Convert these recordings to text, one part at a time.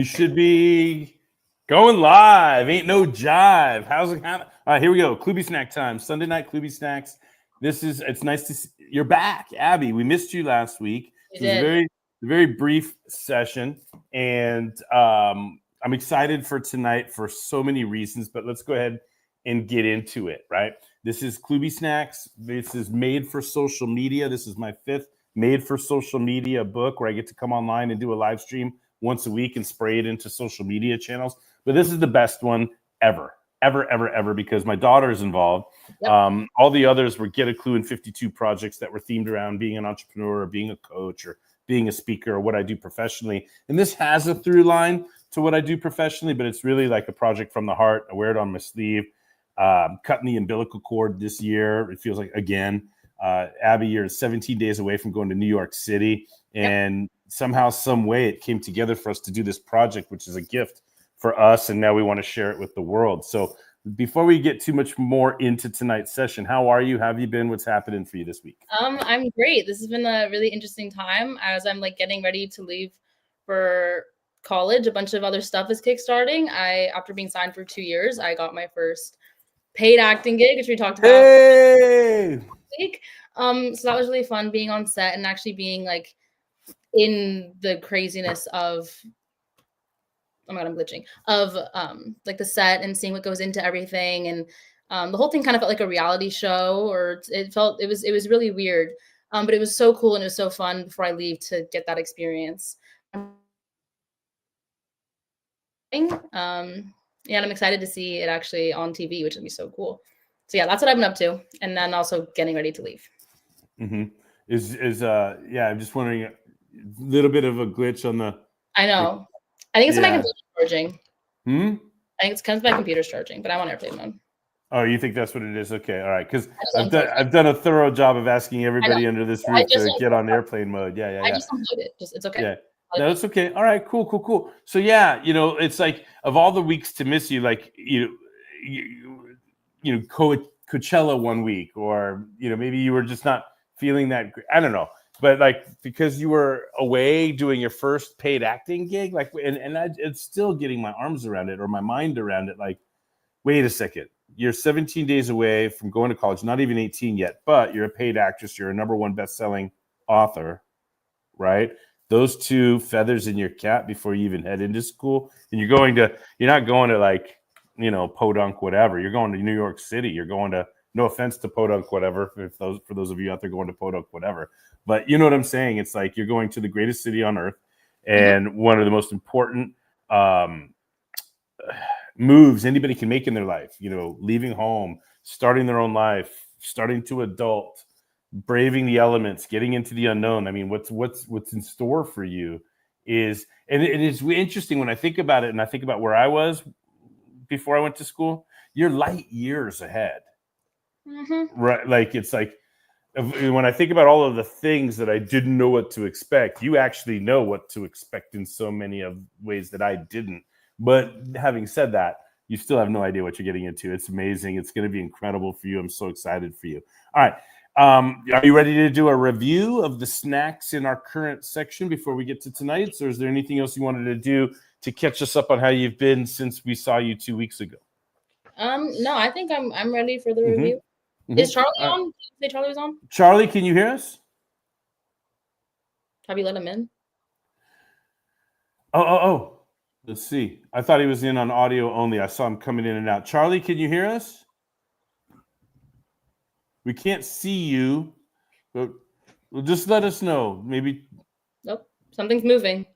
You should be going live. Ain't no jive. How's it happen? All right, here we go. KloobySnack time. Sunday night KloobySnacks. It's nice to see you're back, Abby. We missed you last week. It was a very brief session, and I'm excited for tonight for so many reasons. But let's go ahead and get into it. Right. This is KloobySnacks. This is made for social media. This is my 5th made for social media book where I get to come online and do a live stream once a week and spray it into social media channels. But this is the best one ever, because my daughter is involved. Yep. All the others were Get a Clue in 52 projects that were themed around being an entrepreneur or being a coach or being a speaker or what I do professionally. And this has a through line to what I do professionally, but it's really like a project from the heart. I wear it on my sleeve. Cutting the umbilical cord this year. It feels like, again, Abby, you're 17 days away from going to New York City. And somehow, some way it came together for us to do this project, which is a gift for us. And now we want to share it with the world. So before we get too much more into tonight's session, how are you? How have you been? What's happening for you this week? I'm great. This has been a really interesting time as I'm like getting ready to leave for college. A bunch of other stuff is kickstarting. After being signed for 2 years, I got my first paid acting gig, which we talked about last week. So that was really fun being on set and actually being like in the craziness of, oh my God, I'm glitching, of like the set and seeing what goes into everything. And the whole thing kind of felt like a reality show, or it was really weird. But it was so cool and it was so fun before I leave to get that experience. And I'm excited to see it actually on TV, which would be so cool. So yeah, that's what I've been up to. And then also getting ready to leave. Mm-hmm. I'm just wondering, a little bit of a glitch on the. I know. I think it's my computer charging. I think it's because my computer's charging, but I'm on airplane mode. Oh, you think that's what it is? Okay, all right. Because I've done a thorough job of asking everybody under this roof to get on airplane mode. Yeah. I just unplugged it. It's okay. Yeah. No, it's okay. All right, cool. So yeah, it's like of all the weeks to miss you, like Coachella one week, or maybe you were just not feeling that. I don't know, but like because you were away doing your first paid acting gig, like, it's still getting my arms around it or my mind around it. Like, wait a second, you're 17 days away from going to college, not even 18 yet, but you're a paid actress, you're a #1 best-selling author, right? Those 2 feathers in your cap before you even head into school. And you're not going to like, Podunk, whatever. You're going to New York City. You're going to, no offense to Podunk, whatever, for those of you out there going to Podunk, whatever. But you know what I'm saying? It's like you're going to the greatest city on earth and one of the most important moves anybody can make in their life, leaving home, starting their own life, starting to adult, braving the elements, getting into the unknown. I mean, what's in store for you is, and it is interesting when I think about it, and I think about where I was before I went to school. You're light years ahead, right? Like, it's like when I think about all of the things that I didn't know what to expect, you actually know what to expect in so many of ways that I didn't. But having said that, you still have no idea what you're getting into. It's amazing. It's going to be incredible for you. I'm so excited for you. All right. Are you ready to do a review of the snacks in our current section before we get to tonight's, or is there anything else you wanted to do to catch us up on how you've been since we saw you 2 weeks ago? No, I think I'm ready for the review. Is Charlie on? Did you say Charlie was on? Charlie, can you hear us? Have you let him in? Oh. Let's see. I thought he was in on audio only. I saw him coming in and out. Charlie, can you hear us? We can't see you, but just let us know. Maybe. Nope. Something's moving.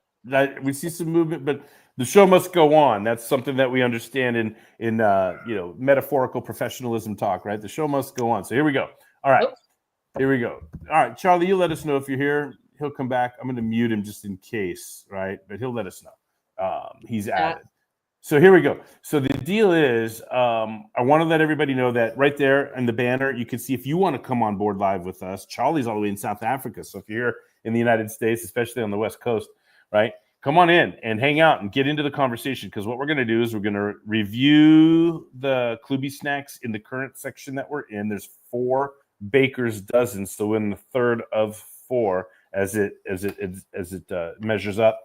We see some movement, but the show must go on. That's something that we understand in metaphorical professionalism talk, right? The show must go on. So here we go. All right. Here we go. All right, Charlie, you let us know if you're here. He'll come back. I'm going to mute him just in case, right? But he'll let us know. He's added. So here we go. So the deal is, I want to let everybody know that right there in the banner, you can see if you want to come on board live with us. Charlie's all the way in South Africa. So if you're here in the United States, especially on the West Coast, right, come on in and hang out and get into the conversation. Because what we're going to do is we're going to review the KloobySnacks in the current section that we're in. There's 4 baker's dozens, so in the third of 4 as it measures up.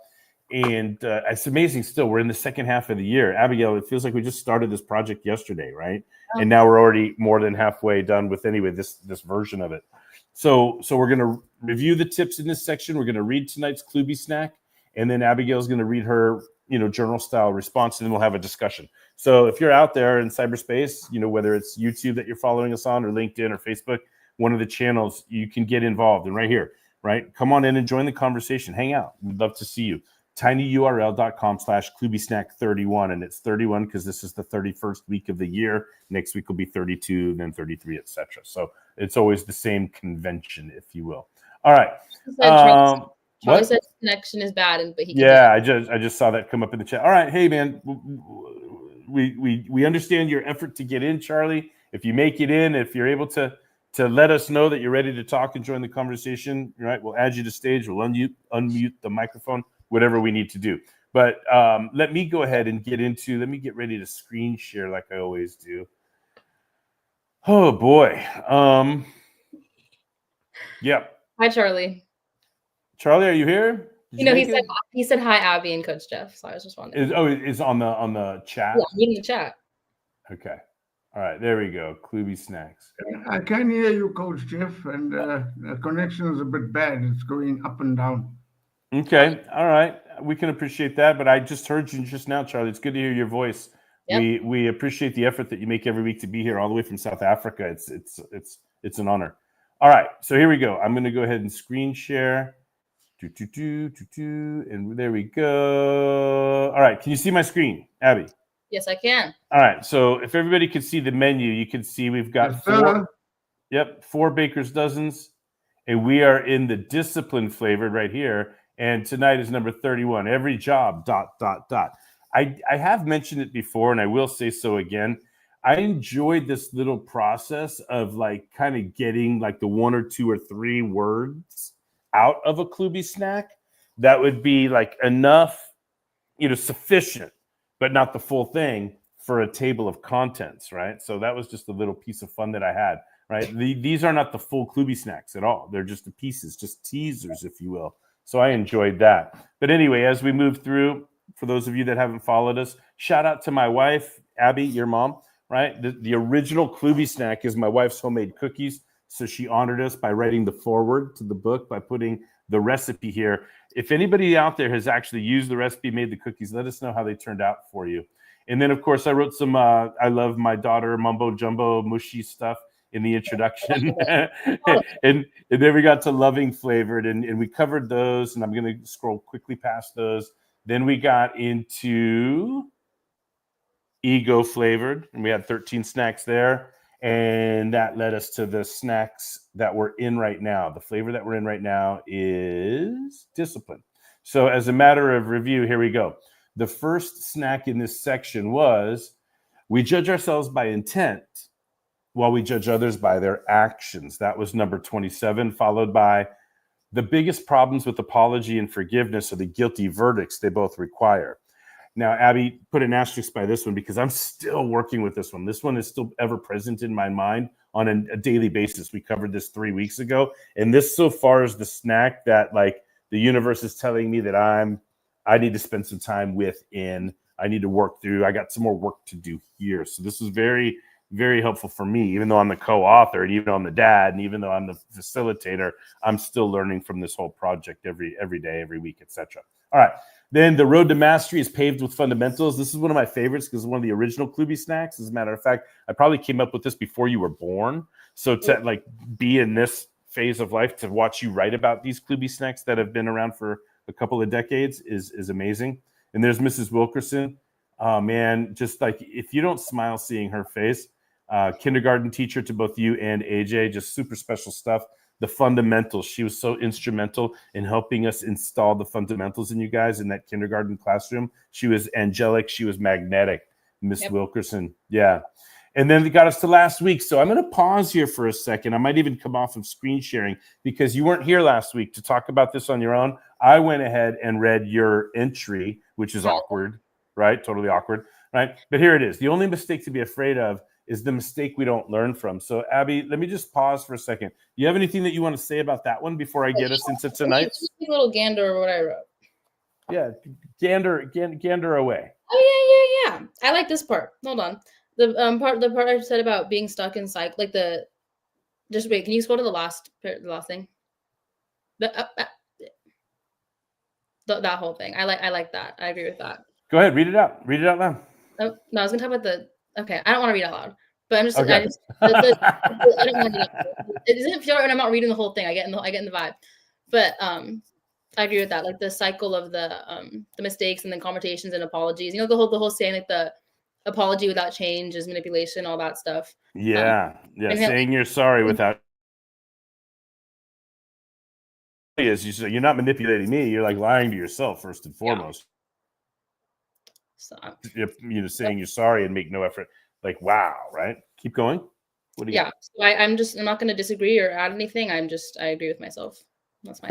it's amazing still. We're in the second half of the year. Abigail, it feels like we just started this project yesterday, right? And now we're already more than halfway done with this version of it. So we're going to review the tips in this section. We're going to read tonight's KloobySnack, and then Abigail's going to read her, journal style response, and then we'll have a discussion. So if you're out there in cyberspace, whether it's YouTube that you're following us on, or LinkedIn or Facebook, one of the channels, you can get involved. And right here, right, come on in and join the conversation. Hang out. We'd love to see you. tinyurl.com/KloobySnack31, and it's 31 because this is the 31st week of the year. Next week will be 32, then 33, etc. So it's always the same convention, if you will. All right. Charlie said connection is bad, but he I just saw that come up in the chat. All right, hey man, we understand your effort to get in, Charlie. If you make it in, if you're able to let us know that you're ready to talk and join the conversation, right? We'll add you to stage. We'll unmute the microphone, whatever we need to do. But let me go ahead and let me get ready to screen share like I always do. Oh boy. Yep. Hi, Charlie. Charlie, are you here? He said hi, Abby and Coach Jeff. So I was just wondering. It's on the chat. Yeah, reading the chat. Okay. All right, there we go. KloobySnacks. I can hear you, Coach Jeff, and the connection is a bit bad. It's going up and down. Okay. All right. We can appreciate that, but I just heard you just now, Charlie. It's good to hear your voice. Yep. We appreciate the effort that you make every week to be here all the way from South Africa. It's an honor. All right. So here we go. I'm going to go ahead and screen share. And there we go. All right. Can you see my screen, Abby? Yes, I can. All right. So if everybody can see the menu, you can see we've got four Baker's Dozens, and we are in the discipline flavored right here. And tonight is number 31. Every job, ... I have mentioned it before, and I will say so again. I enjoyed this little process of kind of getting the 1 or 2 or 3 words out of a KloobySnack that would be enough, sufficient, but not the full thing for a table of contents, right? So that was just a little piece of fun that I had, right? These are not the full KloobySnacks at all. They're just the pieces, just teasers, if you will. So I enjoyed that. But anyway, as we move through, for those of you that haven't followed us, shout out to my wife, Abby, your mom, right? The original KloobySnack is my wife's homemade cookies. So she honored us by writing the foreword to the book, by putting the recipe here. If anybody out there has actually used the recipe, made the cookies, let us know how they turned out for you. And then, of course, I wrote some I love my daughter mumbo jumbo mushy stuff in the introduction. and then we got to loving flavored, and we covered those, and I'm going to scroll quickly past those. Then we got into ego flavored, and we had 13 snacks there. And that led us to the snacks that we're in right now. The flavor that we're in right now is discipline. So as a matter of review, here we go. The first snack in this section was we judge ourselves by intent while we judge others by their actions. That was number 27, followed by the biggest problems with apology and forgiveness are the guilty verdicts they both require. Now, Abby, put an asterisk by this one because I'm still working with this one. This one is still ever present in my mind on a daily basis. We covered this 3 weeks ago. And this so far is the snack that the universe is telling me that I need to spend some time with I need to work through. I got some more work to do here. So this is very, very helpful for me, even though I'm the co-author and even though I'm the dad and even though I'm the facilitator, I'm still learning from this whole project every day, every week, etc. All right. Then the road to mastery is paved with fundamentals. This is one of my favorites because it's one of the original KloobySnacks. As a matter of fact, I probably came up with this before you were born. So to be in this phase of life, to watch you write about these KloobySnacks that have been around for a couple of decades is amazing. And there's Mrs. Wilkerson. Oh man, just if you don't smile seeing her face, kindergarten teacher to both you and AJ, just super special stuff. The fundamentals. She was so instrumental in helping us install the fundamentals in you guys in that kindergarten classroom. She was angelic. She was magnetic, Miss Wilkerson. Yeah. And then they got us to last week. So I'm going to pause here for a second. I might even come off of screen sharing because you weren't here last week to talk about this on your own. I went ahead and read your entry, which is awkward, right? Totally awkward, right? But here it is. The only mistake to be afraid of is the mistake we don't learn from. So, Abby, let me just pause for a second. Do you have anything that you want to say about that one before I get us into tonight? Just a little gander over what I wrote. Yeah, gander away. Oh yeah. I like this part. Hold on. The part I said about being stuck in cycle, like the. Just wait. Can you scroll to the last thing? That whole thing. I like that. I agree with that. Go ahead, read it out. Read it out loud. Oh, no, I was gonna talk about the. Okay, I don't want to read out loud, but I'm just. Okay. I don't want to. It doesn't feel right when I'm not reading the whole thing. I get in the vibe, but I agree with that. Like the cycle of the mistakes and then conversations and apologies. You know, the whole saying, like the apology without change is manipulation, all that stuff. Yeah. Saying you're sorry without is you're not manipulating me. You're like lying to yourself first and foremost. So, saying you're sorry and make no effort. Like, wow, right? Keep going. What do you got? So I'm not going to disagree or add anything. I agree with myself. That's my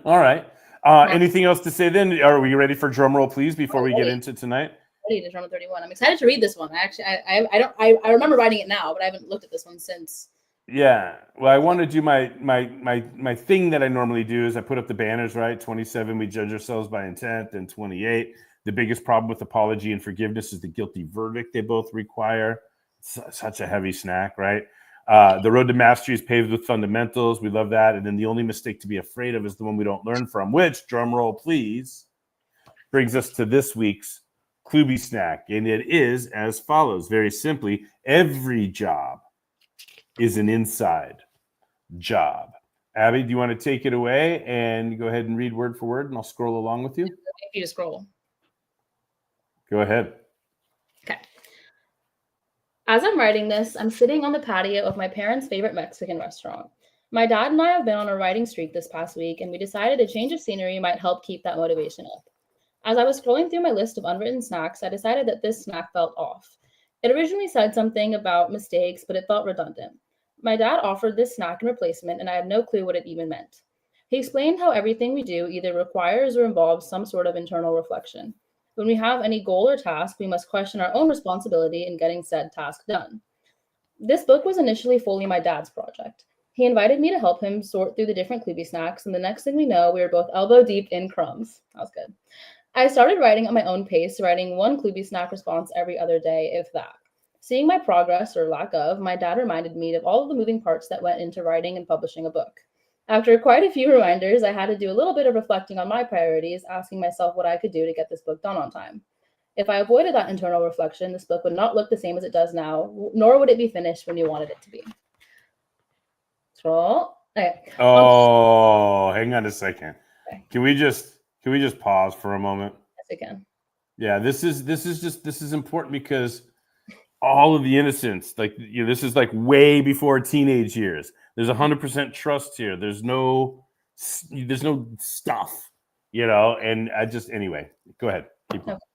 All right. Anything else to say then? Are we ready for drum roll, please, before we get into tonight? Ready to drum roll 31. I'm excited to read this one. I remember writing it now, but I haven't looked at this one since. Yeah. Well, I want to do my thing that I normally do is I put up the banners, right? 27, we judge ourselves by intent, and 28, the biggest problem with apology and forgiveness is the guilty verdict they both require. It's such a heavy snack, right? The road to mastery is paved with fundamentals. We love that. And then the only mistake to be afraid of is the one we don't learn from, which, drum roll, please, brings us to this week's KloobySnack. And it is as follows. Very simply, every job is an inside job. Abby, do you want to take it away and go ahead and read word for word, and I'll scroll along with you? If you to scroll. Go ahead. Okay. As I'm writing this, I'm sitting on the patio of my parents' favorite Mexican restaurant. My dad and I have been on a writing streak this past week, and we decided a change of scenery might help keep that motivation up. As I was scrolling through my list of unwritten snacks, I decided that this snack felt off. It originally said something about mistakes, but it felt redundant. My dad offered this snack in replacement, and I had no clue what it even meant. He explained how everything we do either requires or involves some sort of internal reflection. When we have any goal or task, we must question our own responsibility in getting said task done. This book was initially fully my dad's project. He invited me to help him sort through the different KloobySnacks, and the next thing we know, we were both elbow deep in crumbs. That was good. I started writing at my own pace, writing one KloobySnack response every other day, if that. Seeing my progress, or lack of, my dad reminded me of all of the moving parts that went into writing and publishing a book. After quite a few reminders, I had to do a little bit of reflecting on my priorities, asking myself what I could do to get this book done on time. If I avoided that internal reflection, this book would not look the same as it does now, nor would it be finished when you wanted it to be. Scroll. Okay. Oh, hang on a second. Okay. Can we just pause for a moment? Yes, I can. Yeah, this is important because all of the innocence, this is like way before teenage years. There's 100% trust here. There's no stuff, and anyway, go ahead. Keep going. Okay.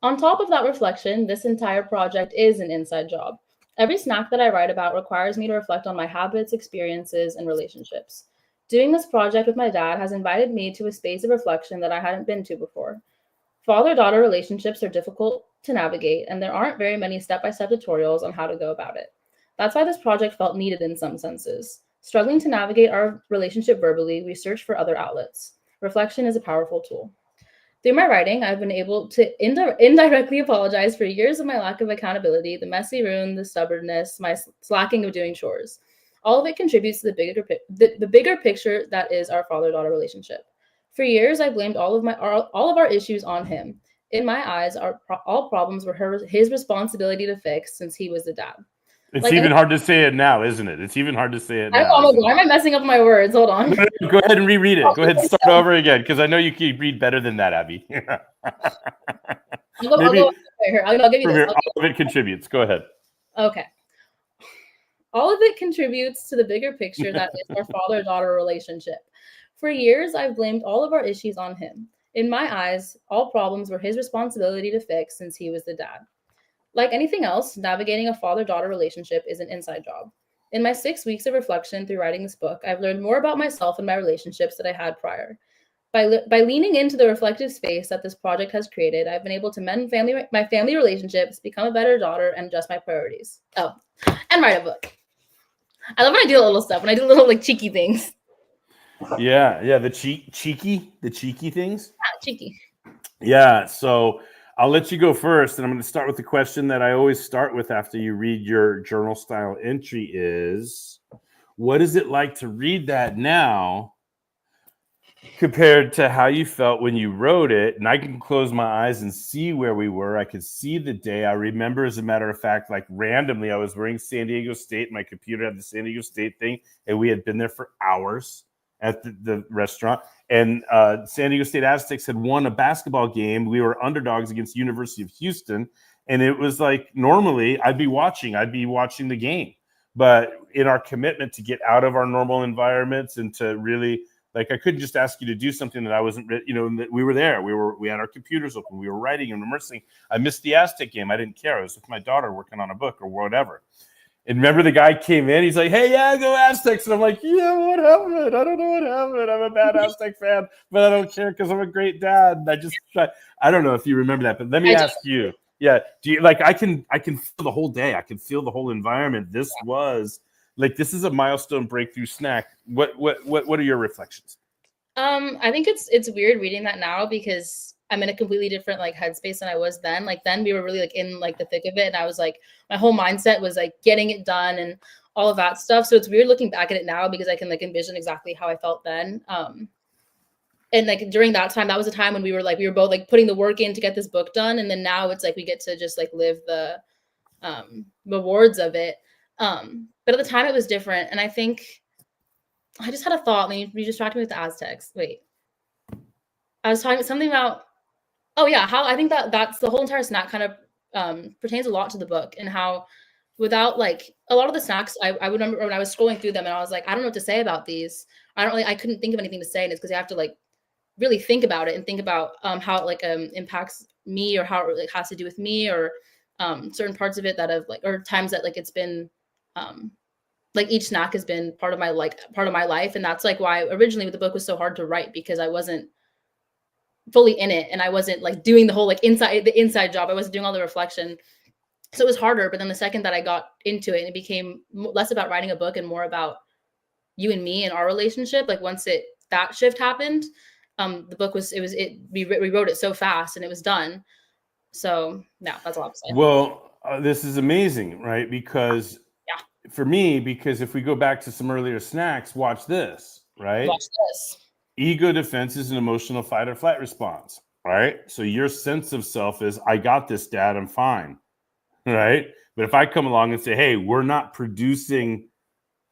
On top of that reflection, this entire project is an inside job. Every snack that I write about requires me to reflect on my habits, experiences, and relationships. Doing this project with my dad has invited me to a space of reflection that I hadn't been to before. Father-daughter relationships are difficult to navigate, and there aren't very many step-by-step tutorials on how to go about it. That's why this project felt needed in some senses. Struggling to navigate our relationship verbally, we search for other outlets. Reflection is a powerful tool. Through my writing, I've been able to indirectly apologize for years of my lack of accountability, the messy room, the stubbornness, my slacking of doing chores. All of it contributes to the bigger picture that is our father-daughter relationship. For years, I blamed all of our issues on him. In my eyes, all problems were his responsibility to fix since he was the dad. It's even hard to say it now, isn't it? It's even hard to say it now. Why am I messing up my words? Hold on. Go ahead and reread it. Go ahead and start over again, because I know you can read better than that, Abby. I'll give you this. All of it contributes. Go ahead. Okay. All of it contributes to the bigger picture that is our father-daughter relationship. For years, I've blamed all of our issues on him. In my eyes, all problems were his responsibility to fix since he was the dad. Like anything else, navigating a father-daughter relationship is an inside job. In my 6 weeks of reflection through writing this book, I've learned more about myself and my relationships that I had prior. By leaning into the reflective space that this project has created, I've been able to mend my family relationships, become a better daughter, and adjust my priorities. Oh, and write a book. I love when I do little stuff, when I do little cheeky things. Yeah. The cheeky things. Ah, cheeky. Yeah. So I'll let you go first, and I'm going to start with the question that I always start with after you read your journal style entry is, what is it like to read that now compared to how you felt when you wrote it? And I can close my eyes and see where we were. I could see the day. I remember, as a matter of fact, like randomly, I was wearing San Diego State. My computer had the San Diego State thing, and we had been there for hours at the restaurant. And San Diego State Aztecs had won a basketball game. We were underdogs against University of Houston. And it was like, normally I'd be watching the game. But in our commitment to get out of our normal environments and to really, like, I couldn't just ask you to do something that I wasn't, we were there. We had our computers open. We were writing and immersing. I missed the Aztec game. I didn't care. I was with my daughter working on a book or whatever. And remember, the guy came in. He's like, "Hey, yeah, go Aztecs." And I'm like, "Yeah, what happened? I don't know what happened. I'm a bad Aztec fan, but I don't care because I'm a great dad." And I don't know if you remember that, but let me ask you. Yeah, do you like? I can feel the whole day. I can feel the whole environment. This is a milestone breakthrough snack. What are your reflections? I think it's weird reading that now because I'm in a completely different like headspace than I was then. Like then we were really like in like the thick of it, and I was like, my whole mindset was like getting it done and all of that stuff. So it's weird looking back at it now because I can like envision exactly how I felt then. And like during that time, that was a time when we were both like putting the work in to get this book done, and then now it's like we get to just like live the rewards of it. But at the time it was different, and I think I just had a thought. You distracted me with the Aztecs. Wait, I was talking something about. Oh yeah, how I think that's the whole entire snack kind of pertains a lot to the book, and how without like a lot of the snacks, I remember when I was scrolling through them and I was like, I don't know what to say about these. I couldn't think of anything to say, and it's because I have to like really think about it and think about how it like impacts me or how it like has to do with me or certain parts of it that have like or times that like it's been like each snack has been part of my life, and that's like why originally the book was so hard to write because I wasn't fully in it and I wasn't like doing the whole like inside job. I wasn't doing all the reflection, so it was harder. But then the second that I got into it, and it became less about writing a book and more about you and me and our relationship, like once that shift happened, the book we wrote it so fast and it was done. So yeah, that's all I'm saying. Well, this is amazing, right? Because for me, because if we go back to some earlier snacks, watch this, right? Watch this. Ego defense is an emotional fight or flight response, right? So your sense of self is, I got this, Dad, I'm fine, right? But if I come along and say, hey, we're not producing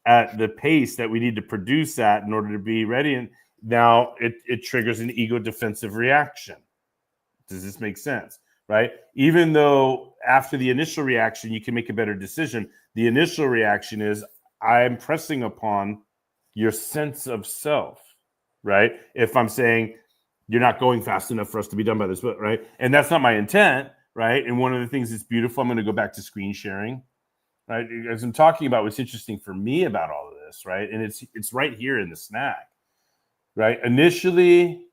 at the pace that we need to produce at in order to be ready, and now it triggers an ego defensive reaction. Does this make sense? Right? Even though after the initial reaction, you can make a better decision, the initial reaction is, I'm pressing upon your sense of self, right? If I'm saying, you're not going fast enough for us to be done by this book, right? And that's not my intent, right? And one of the things that's beautiful, I'm going to go back to screen sharing, right? As I'm talking about what's interesting for me about all of this, right? And it's right here in the snack, right? Initially,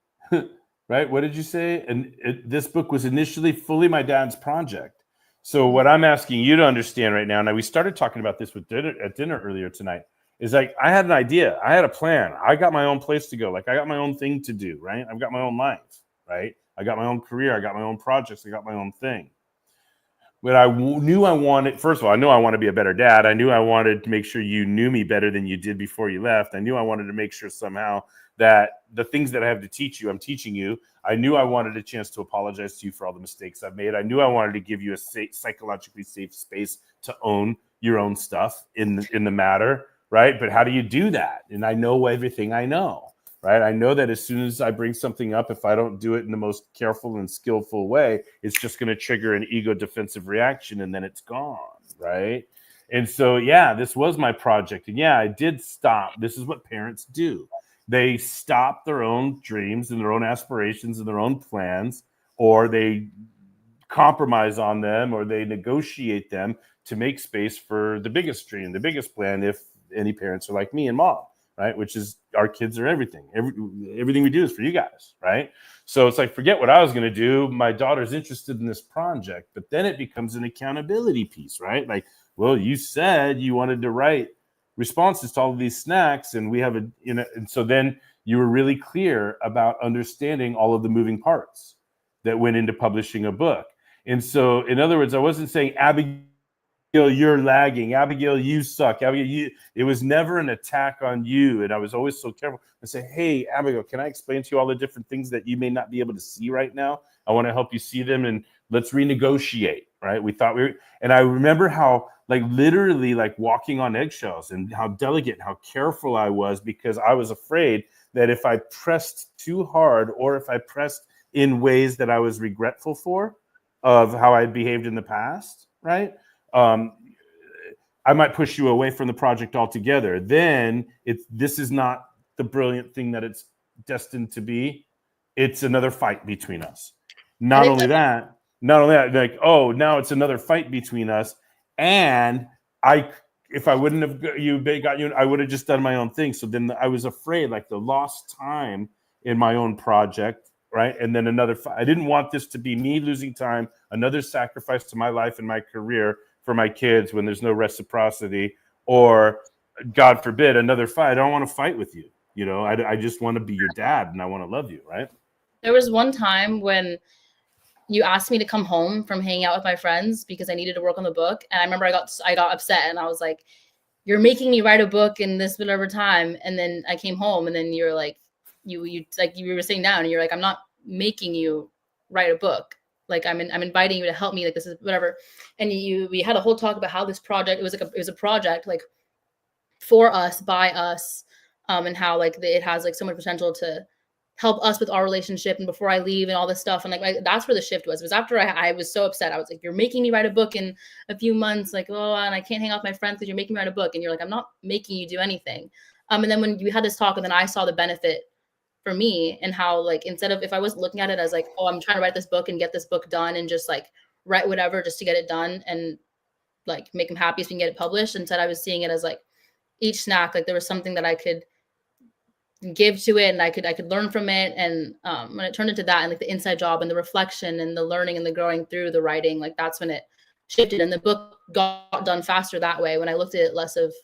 right? What did you say? And this book was initially fully my dad's project. So what I'm asking you to understand right now, we started talking about this at dinner earlier tonight, is like, I had an idea. I had a plan. I got my own place to go. Like I got my own thing to do, right? I've got my own life, right? I got my own career. I got my own projects. I got my own thing. But I knew I wanted, first of all, I knew I want to be a better dad. I knew I wanted to make sure you knew me better than you did before you left. I knew I wanted to make sure somehow that the things that I have to teach you, I'm teaching you. I knew I wanted a chance to apologize to you for all the mistakes I've made. I knew I wanted to give you a psychologically safe space to own your own stuff in the matter, right? But how do you do that? And I know everything I know. Right. I know that as soon as I bring something up, if I don't do it in the most careful and skillful way, it's just going to trigger an ego defensive reaction and then it's gone. Right. And so, yeah, this was my project. And yeah, I did stop. This is what parents do. They stop their own dreams and their own aspirations and their own plans, or they compromise on them, or they negotiate them to make space for the biggest dream, the biggest plan, if any parents are like me and Mom. Right, which is our kids are everything. Everything we do is for you guys, right? So it's like, forget what I was going to do. My daughter's interested in this project, but then it becomes an accountability piece, right? Like, well, you said you wanted to write responses to all of these snacks, and we have and so then you were really clear about understanding all of the moving parts that went into publishing a book. And so, in other words, I wasn't saying, Abigail, you're lagging. Abigail, you suck. Abigail, it was never an attack on you. And I was always so careful to say, hey, Abigail, can I explain to you all the different things that you may not be able to see right now? I want to help you see them, and let's renegotiate, right? We thought and I remember how, like, literally, like, walking on eggshells, and how delicate and how careful I was, because I was afraid that if I pressed too hard, or if I pressed in ways that I was regretful for, of how I behaved in the past, right? I might push you away from the project altogether. Then this is not the brilliant thing that it's destined to be. It's another fight between us. Not only that, like, oh, now it's another fight between us. And if I wouldn't have got you, I would have just done my own thing. So then I was afraid, like, the lost time in my own project, right? And then I didn't want this to be me losing time, another sacrifice to my life and my career for my kids when there's no reciprocity, or, God forbid, another fight. I don't want to fight with you. You know, I just want to be your dad, and I want to love you, right? There was one time when you asked me to come home from hanging out with my friends because I needed to work on the book. And I remember I got upset, and I was like, you're making me write a book in this whatever time. And then I came home, and then you're like, you were sitting down, and you're like, I'm not making you write a book. Like, I'm inviting you to help me. Like, this is whatever. And we had a whole talk about how this project, it was a project, like, for us, by us, and how, like, it has, like, so much potential to help us with our relationship, and before I leave and all this stuff. And, like, that's where the shift was. It was after I was so upset. I was like, you're making me write a book in a few months. Like, oh, and I can't hang out with my friends because you're making me write a book. And you're like, I'm not making you do anything. And then when we had this talk, and then I saw the benefit for me, and how, like, instead of, if I was looking at it as like, oh, I'm trying to write this book and get this book done, and just, like, write whatever just to get it done and, like, make them happy so we can get it published. Instead, I was seeing it as, like, each snack, like, there was something that I could give to it, and I could learn from it. And when it turned into that, and, like, the inside job and the reflection and the learning and the growing through the writing, like, that's when it shifted, and the book got done faster that way, when I looked at it less of,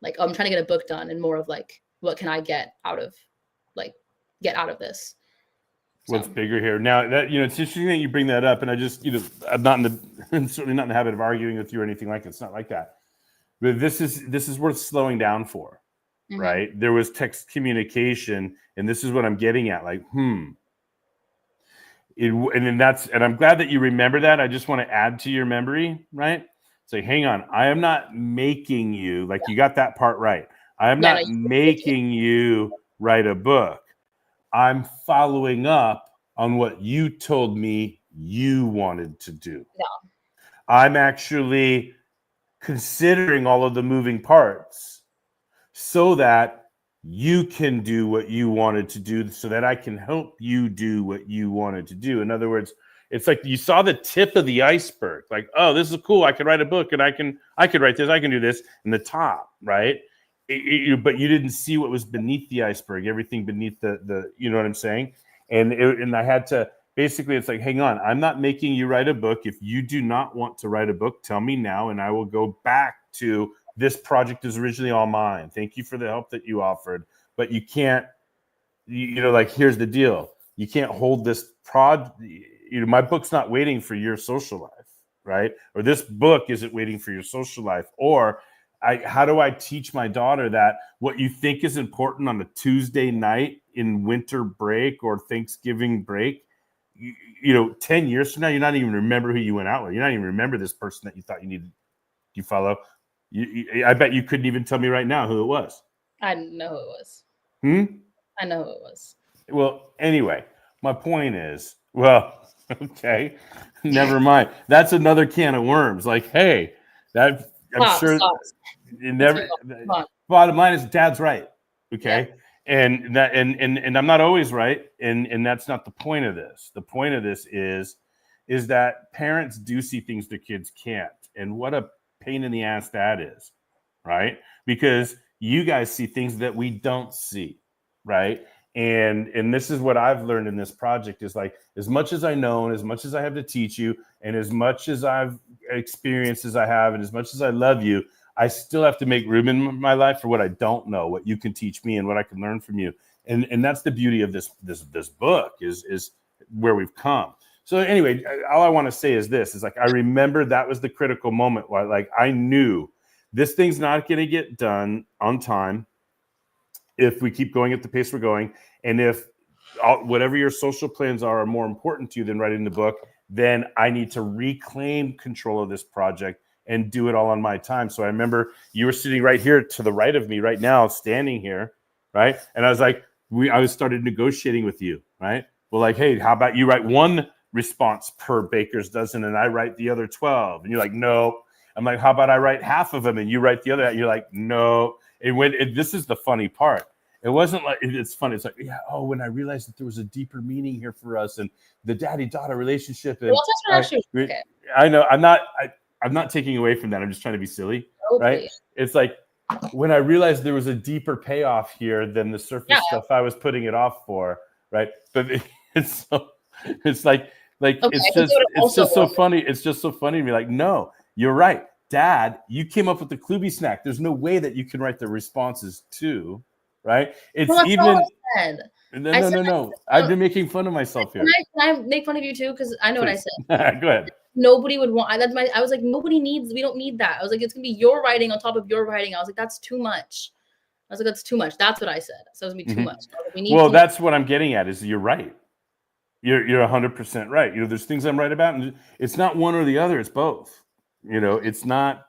like, oh, I'm trying to get a book done, and more of, like, what can I get out of this. What's bigger here now? That, it's interesting that you bring that up, and I just, I'm certainly not in the habit of arguing with you or anything like it. It's not like that. But this is worth slowing down for, right? There was text communication, and this is what I'm getting at. Like, and I'm glad that you remember that. I just want to add to your memory, right? Say, hang on, I am not making you, like, you got that part right. I am not making you write a book. I'm following up on what you told me you wanted to do. Yeah. I'm actually considering all of the moving parts so that you can do what you wanted to do, so that I can help you do what you wanted to do. In other words, it's like you saw the tip of the iceberg. Like, oh, this is cool. I could write a book, and I could write this. I can do this in the top, right? But you didn't see what was beneath the iceberg, everything beneath the you know what I'm saying? And I had to, basically, it's like, hang on, I'm not making you write a book. If you do not want to write a book, tell me now, and I will go back to, this project is originally all mine. Thank you for the help that you offered, but you can't, like, here's the deal. You can't hold this my book's not waiting for your social life, right? Or this book isn't waiting for your social life. Or how do I teach my daughter that what you think is important on a Tuesday night in winter break or Thanksgiving break, 10 years from now, you're not even remember who you went out with. You're not even remember this person that you thought you needed. You follow? I bet you couldn't even tell me right now who it was. I know who it was. I know who it was. Well, anyway, my point is, okay, never mind. That's another can of worms. Like, hey, that I'm sure. You never. Bottom line is, Dad's right. Okay, yeah. and I'm not always right, and that's not the point of this. The point of this is that parents do see things their kids can't, and what a pain in the ass that is, right? Because you guys see things that we don't see, right? And this is what I've learned in this project is, like, as much as I know, and as much as I have to teach you, and as much as I've experienced as I have, and as much as I love you, I still have to make room in my life for what I don't know, what you can teach me and what I can learn from you. And that's the beauty of this book is where we've come. So anyway, all I want to say is this, is like, I remember that was the critical moment where like I knew this thing's not going to get done on time if we keep going at the pace we're going. And if whatever your social plans are more important to you than writing the book, then I need to reclaim control of this project and do it all on my time. So I remember you were sitting right here to the right of me right now, standing here, right? And I was like, I started negotiating with you, right? Well, like, hey, how about you write one response per baker's dozen and I write the other 12? And you're like, no. I'm like, how about I write half of them and you write the other? You're like, no. This is the funny part. It wasn't like, it's funny. It's like, yeah, when I realized that there was a deeper meaning here for us and the daddy-daughter relationship. And I know I'm not taking away from that. I'm just trying to be silly, right? Please. It's like when I realized there was a deeper payoff here than the surface stuff I was putting it off for, right? But it's like okay, it's just so funny. It's just so funny to me. Like, no, you're right, Dad. You came up with the KloobySnack. There's no way that you can write the responses too, right? It's No. I've been making fun of myself here. Can I make fun of you too? Because I know Please. What I said. Go ahead. Nobody would want. I was like, we don't need that. I was like, it's gonna be your writing on top of your writing. I was like, that's too much. I was like, that's too much. That's what I said. So it's gonna be too much. Like, that's what I'm getting at. Is you're right. You're 100% right. There's things I'm right about, and it's not one or the other. It's both. It's not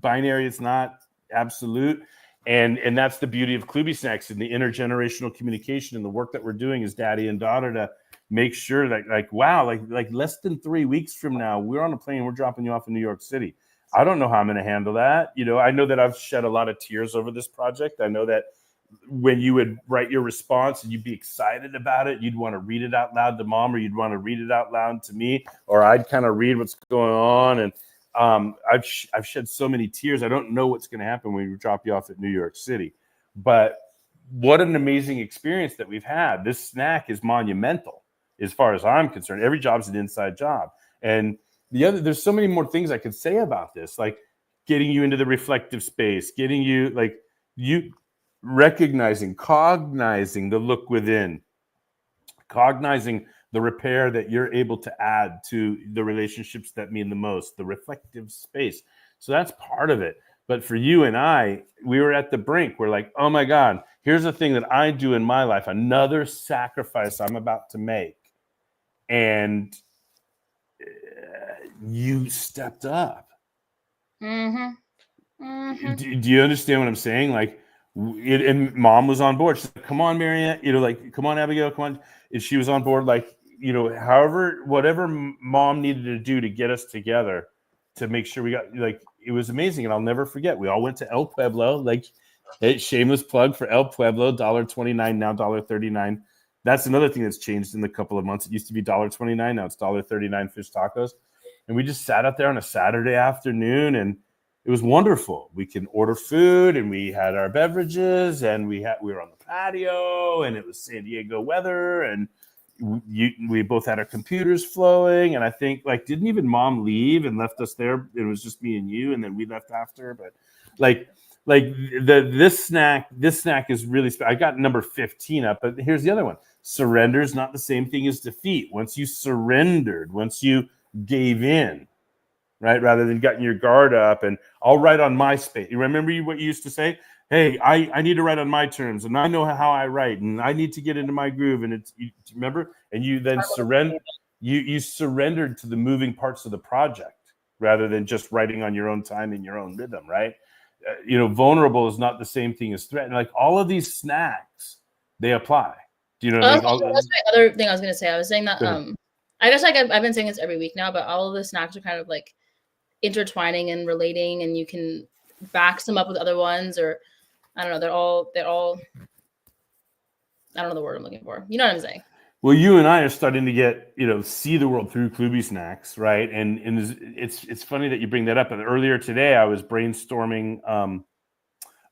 binary. It's not absolute. And that's the beauty of KloobySnacks and the intergenerational communication and the work that we're doing as daddy and daughter to make sure that like less than 3 weeks from now, we're on a plane, we're dropping you off in New York City. I don't know how I'm going to handle that. I know that I've shed a lot of tears over this project. I know that when you would write your response and you'd be excited about it, you'd want to read it out loud to Mom, or you'd want to read it out loud to me, or I'd kind of read what's going on. And I've shed so many tears. I don't know what's going to happen when we drop you off at New York City, but what an amazing experience that we've had. This snack is monumental as far as I'm concerned. Every job's an inside job. And there's so many more things I could say about this, like getting you into the reflective space, getting you recognizing, cognizing the look within, cognizing the repair that you're able to add to the relationships that mean the most, the reflective space. So that's part of it. But for you and I, we were at the brink. We're like, oh my God, here's the thing that I do in my life, another sacrifice I'm about to make. And you stepped up. Mm-hmm. Mm-hmm. Do you understand what I'm saying? Like, and Mom was on board. She's like, come on, Marianne, like, come on, Abigail, come on. And she was on board, like, whatever Mom needed to do to get us together to make sure we got, like, it was amazing. And I'll never forget, we all went to El Pueblo, like, shameless plug for El Pueblo, $1.29, now $1.39. That's another thing that's changed in the couple of months. It used to be $1.29, now it's $1.39 fish tacos. And we just sat out there on a Saturday afternoon, and it was wonderful. We can order food, and we had our beverages, and we were on the patio, and it was San Diego weather, and we both had our computers flowing. And I think, like, didn't even Mom leave and left us there? It was just me and you, and then we left after. But this snack is really I got number 15 up, but here's the other one. Surrender is not the same thing as defeat. Once you surrendered, once you gave in, right, rather than getting your guard up and I'll write on my space. You remember what you used to say? Hey, I need to write on my terms, and I know how I write, and I need to get into my groove. And you remember, and you then surrender. You surrendered to the moving parts of the project rather than just writing on your own time in your own rhythm, right? Vulnerable is not the same thing as threatened. Like, all of these snacks, they apply. Do you know what I mean? That's my other thing I was going to say. I was saying that I guess, like, I've been saying this every week now, but all of the snacks are kind of like intertwining and relating, and you can back some up with other ones, or I don't know. They're all. I don't know the word I'm looking for. You know what I'm saying? Well, you and I are starting to get, see the world through KloobySnacks, right? And it's funny that you bring that up. And earlier today, I was brainstorming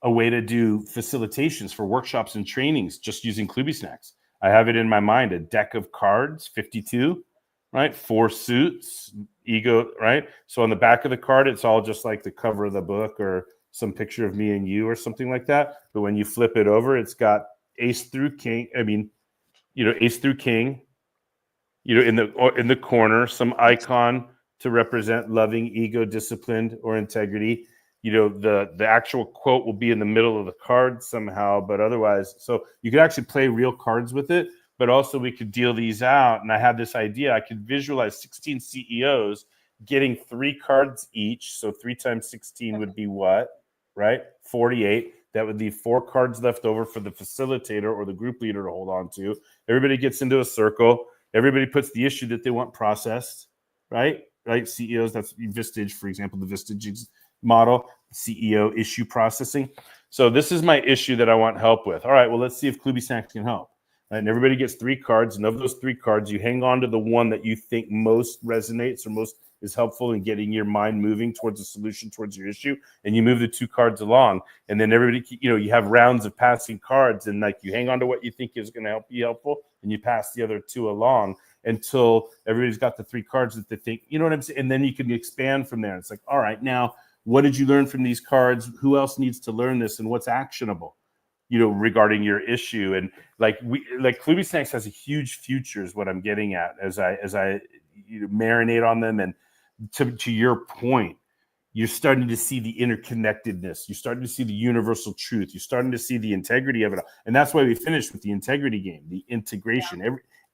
a way to do facilitations for workshops and trainings just using KloobySnacks. I have it in my mind, a deck of cards, 52, right? 4 suits, ego, right? So on the back of the card, it's all just like the cover of the book or some picture of me and you or something like that. But when you flip it over, it's got ace through king. I mean, ace through king, in the corner, some icon to represent loving, ego, disciplined, or integrity. The actual quote will be in the middle of the card somehow, but otherwise, so you could actually play real cards with it, but also we could deal these out. And I had this idea. I could visualize 16 CEOs getting 3 cards each. So 3 times 16 would be what, right? 48. That would leave 4 cards left over for the facilitator or the group leader to hold on to. Everybody gets into a circle. Everybody puts the issue that they want processed, right? Right? CEOs, that's Vistage, for example, the Vistage model, CEO issue processing. So this is my issue that I want help with. All right, well, let's see if KloobySnack can help. Right, and everybody gets 3 cards, and of those 3 cards, you hang on to the one that you think most resonates or most is helpful in getting your mind moving towards a solution, towards your issue, and you move the 2 cards along. And then everybody, you have rounds of passing cards, and like you hang on to what you think is going to be helpful, and you pass the other 2 along until everybody's got the 3 cards that they think, you know what I'm saying? And then you can expand from there. It's like, all right, now what did you learn from these cards? Who else needs to learn this, and what's actionable, regarding your issue? And like KloobySnacks has a huge future is what I'm getting at as I marinate on them. And to your point, you're starting to see the interconnectedness. You're starting to see the universal truth. You're starting to see the integrity of it all. And that's why we finished with the integrity game, the integration. Yeah.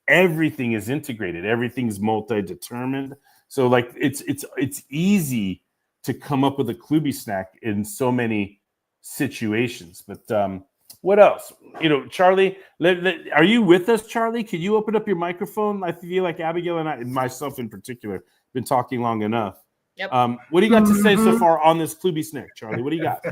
Everything is integrated. Everything's multi-determined. So like it's easy to come up with a KloobySnack in so many situations. But what else? Charlie, are you with us, Charlie? Can you open up your microphone? I feel like Abigail and I, and myself in particular, been talking long enough. Yep. What do you got to say so far on this KloobySnack, Charlie? What do you got?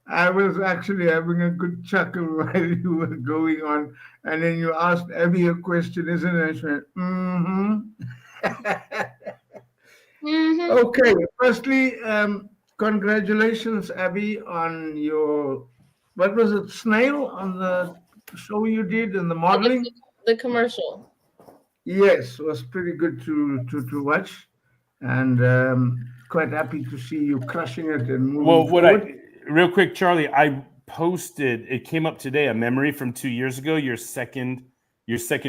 I was actually having a good chuckle while you were going on, and then you asked Abby a question, isn't it? I went, Okay. Firstly, congratulations, Abby, on your, what was it, snail on the show you did and the modeling? The commercial. Yes, it was pretty good to watch, and quite happy to see you crushing it and moving forward. Real quick, Charlie, I posted, it came up today, a memory from 2 years ago, your second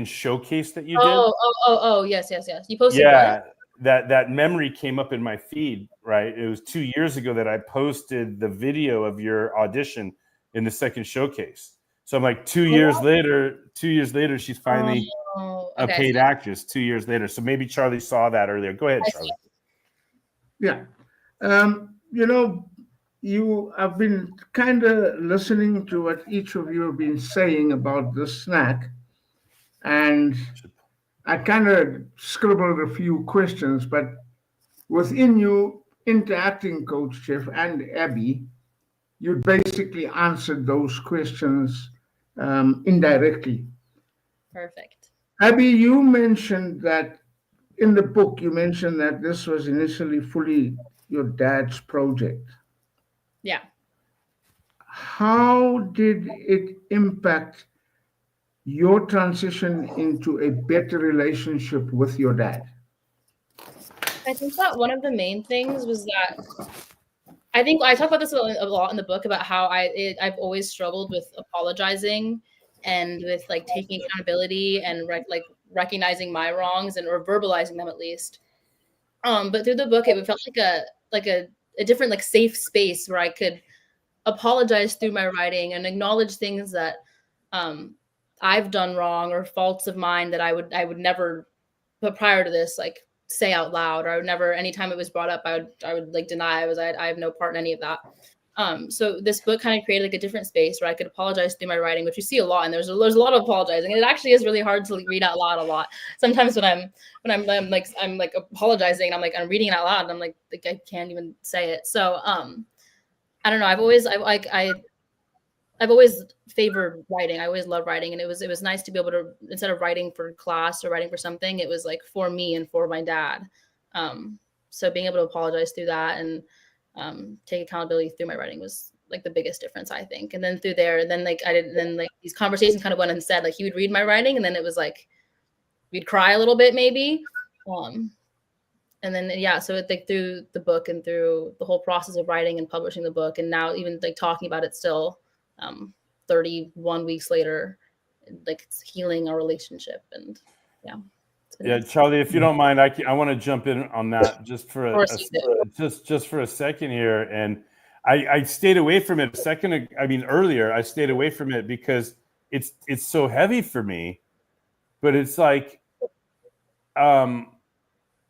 showcase that you did. Oh, yes. You posted what? That memory came up in my feed, right? It was 2 years ago that I posted the video of your audition in the second showcase. So I'm like, 2 years later, she's finally a paid actress 2 years later. So maybe Charlie saw that earlier. Go ahead, Charlie. Yeah. I've been kind of listening to what each of you have been saying about this snack, and I kind of scribbled a few questions, but within you interacting, Coach Jeff and Abby, you basically answered those questions indirectly. Perfect. Abby, you mentioned that in the book, you mentioned that this was initially fully your dad's project. Yeah. How did it impact your transition into a better relationship with your dad? I think that one of the main things was that I think I talk about this a lot in the book about how I've always struggled with apologizing and with like taking accountability and recognizing my wrongs or verbalizing them at least. But through the book, it felt like a different like safe space where I could apologize through my writing and acknowledge things that I've done wrong or faults of mine that I would never, but prior to this, like say out loud, or I would never, anytime it was brought up, I would like deny I have no part in any of that. So this book kind of created like a different space where I could apologize through my writing, which you see a lot, and there's a lot of apologizing, and it actually is really hard to read out loud a lot. Sometimes when I'm like apologizing, and I'm reading it out loud, and I'm like I can't even say it. So I don't know. I've always favored writing. I always loved writing, and it was nice to be able to, instead of writing for class or writing for something, it was like for me and for my dad. So being able to apologize through that and take accountability through my writing was like the biggest difference, I think. And then through there, then these conversations kind of went unsaid. Like he would read my writing, and then it was like we'd cry a little bit maybe, and And then so it, like through the book and through the whole process of writing and publishing the book, and now even like talking about it still, 31 weeks later, like it's healing our relationship. And yeah, Charlie, if you don't mind, I want to jump in on that just for just for a second here. And I stayed away from it earlier I stayed away from it because it's so heavy for me, but it's like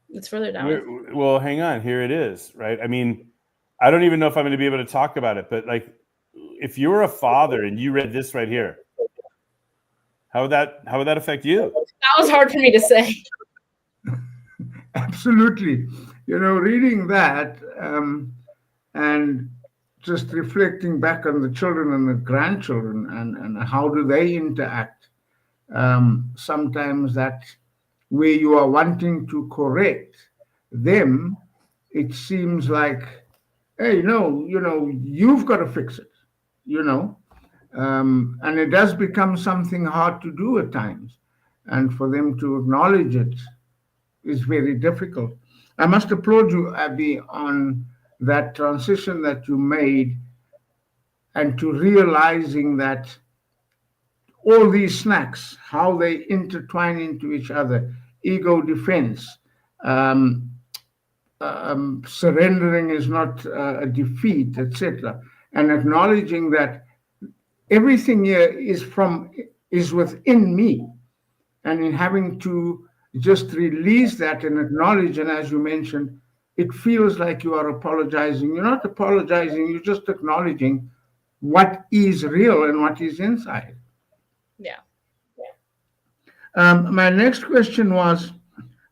it's further down. Well, hang on, here it is, right? I mean, I don't even know if I'm going to be able to talk about it, but like if you were a father and you read this right here, how would that affect you? That was hard for me to say. Absolutely. Reading that and just reflecting back on the children and the grandchildren and how do they interact. Sometimes that where you are wanting to correct them, it seems like, hey, no, you've got to fix it, and it does become something hard to do at times. And for them to acknowledge it is very difficult. I must applaud you, Abby, on that transition that you made and to realizing that all these snacks, how they intertwine into each other, ego defense, surrendering is not a defeat, etc. And acknowledging that everything here is within me, and in having to just release that and acknowledge, and as you mentioned, it feels like you are apologizing. You're not apologizing, you're just acknowledging what is real and what is inside. Yeah. My next question was,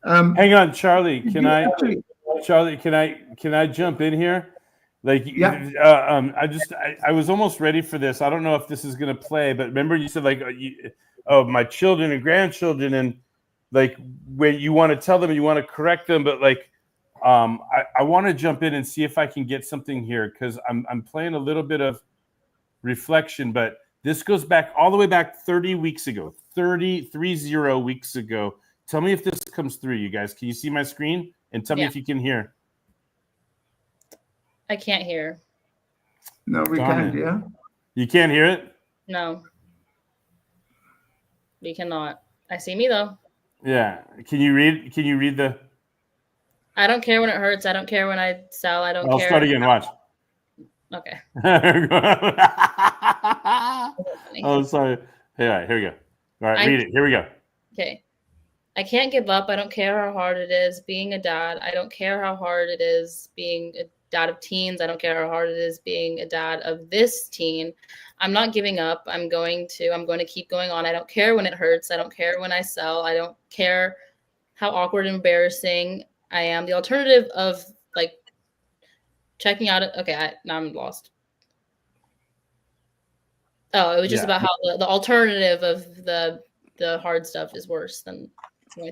hang on, Charlie. Can I jump in here? Like, I was almost ready for this. I don't know if this is going to play, but remember you said like, my children and grandchildren, and like when you want to tell them, you want to correct them, but like, I want to jump in and see if I can get something here because I'm playing a little bit of reflection, but this goes back all the way back 30 weeks ago, 30 weeks ago. Tell me if this comes through, you guys. Can you see my screen? And tell me if you can hear. I can't hear. No, we can't hear. You can't hear it? No. We cannot. I see me though. Yeah. Can you read the? I don't care when it hurts. I don't care when I sell. I don't care. I'll start again. Watch. Okay. Oh, sorry. All right, here we go. All right, read it. Here we go. Okay. I can't give up. I don't care how hard it is being a dad. I don't care how hard it is being a dad of teens. I don't care how hard it is being a dad of this teen. I'm not giving up. I'm going to keep going on. I don't care when it hurts. I don't care when I sell. I don't care how awkward and embarrassing I am. The alternative of like checking out. Okay, now I'm lost. Oh, it was just about how the alternative of the hard stuff is worse than.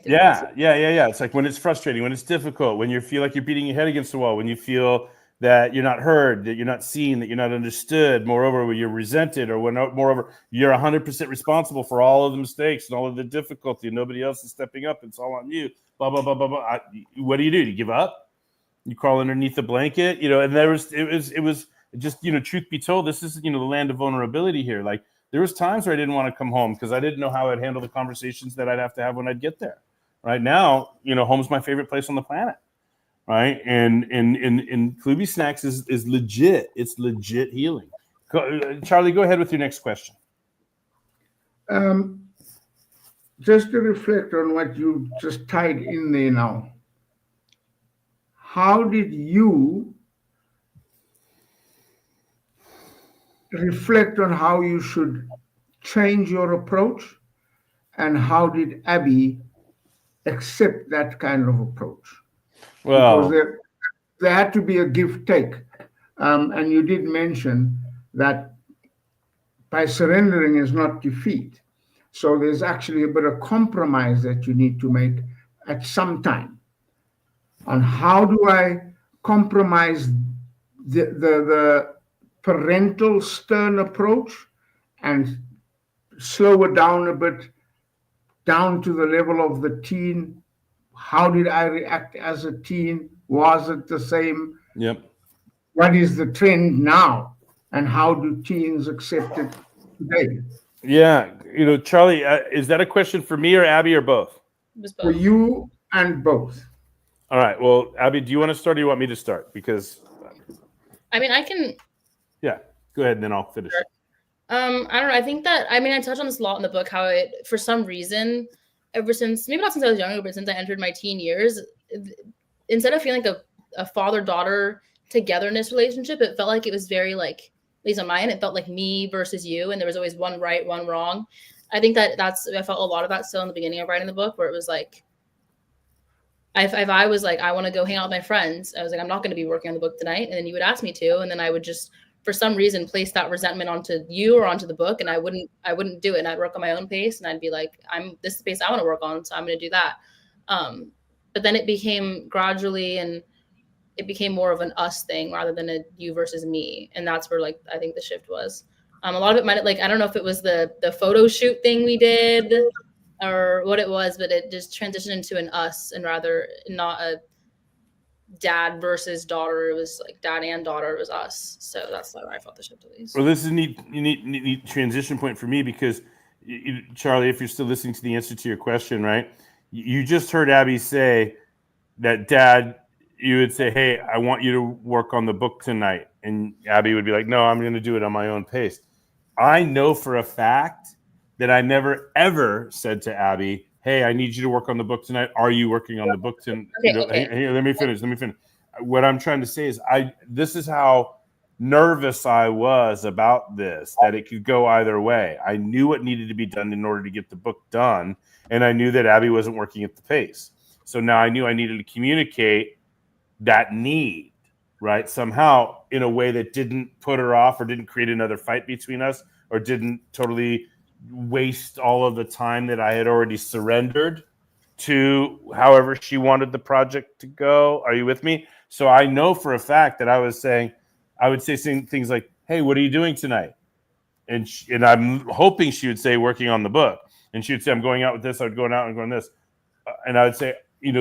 Yeah. It's like when it's frustrating, when it's difficult, when you feel like you're beating your head against the wall, when you feel that you're not heard, that you're not seen, that you're not understood. Moreover, when you're resented, or moreover, you're 100% responsible for all of the mistakes and all of the difficulty, and nobody else is stepping up. It's all on you. Blah blah blah blah blah. What do? You give up? You crawl underneath the blanket, and it was just, truth be told, this is, the land of vulnerability here. Like, there was times where I didn't want to come home because I didn't know how I'd handle the conversations that I'd have to have when I'd get there. Right now, home's my favorite place on the planet. Right. And KloobySnacks is legit. It's legit healing. Charlie, go ahead with your next question. Just to reflect on what you just tied in there now. How did you reflect on how you should change your approach, and how did Abby accept that kind of approach? Well, because there had to be a give-take, and you did mention that by surrendering is not defeat. So there's actually a bit of compromise that you need to make at some time. On how do I compromise the parental stern approach and slow it down a bit, down to the level of the teen how did I react as a teen? Was it the same? Yep. What is the trend now? And how do teens accept it today? Yeah. Charlie, is that a question for me or Abby or both? It was For both. you and both. All right. Well, Abby, do you want to start or do you want me to start? Because, I mean, I can. yeah, go ahead and then I'll finish. Sure. I don't know. I think that, I mean, I touch on this a lot in the book, how it, for some reason, ever since, maybe not since I was younger, but since I entered my teen years, instead of feeling like a father-daughter togetherness relationship, it felt like it was very like, at least on my end, it felt like me versus you, and there was always one right, one wrong. I think I felt a lot of that still in the beginning of writing the book, where it was like, if I was like, I want to go hang out with my friends, I was like, I'm not going to be working on the book tonight, and then you would ask me to, and then I would just, for some reason, place that resentment onto you or onto the book, and I wouldn't do it, and I'd work on my own pace, and I'd be like, this is the pace I want to work on, so I'm going to do that. But then it became gradually, and it became more of an us thing rather than a you versus me, and that's where, like, I think the shift was. A lot of it might, like, I don't know if it was the photo shoot thing we did or what it was, but it just transitioned into an us, and rather not a dad versus daughter. It was like dad and daughter. It was us. So that's why I felt the shift, at least. Well, this is a neat transition point for me because, Charlie, if you're still listening to the answer to your question, right? You just heard Abby say that Dad, you would say, hey, I want you to work on the book tonight. And Abby would be like, no, I'm going to do it on my own pace. I know for a fact that I never, ever said to Abby, hey, I need you to work on the book tonight. Are you working on the book tonight? Okay. Hey, let me finish. What I'm trying to say is this is how nervous I was about this, that it could go either way. I knew what needed to be done in order to get the book done, and I knew that Abby wasn't working at the pace. So now I knew I needed to communicate that need, right? Somehow in a way that didn't put her off or didn't create another fight between us or didn't totally waste all of the time that I had already surrendered to however she wanted the project to go. Are you with me? So I know for a fact that I would say things like, hey, what are you doing tonight? And I'm hoping she would say working on the book. And she would say, I'm going out with this. I would go out and going this. And I would say,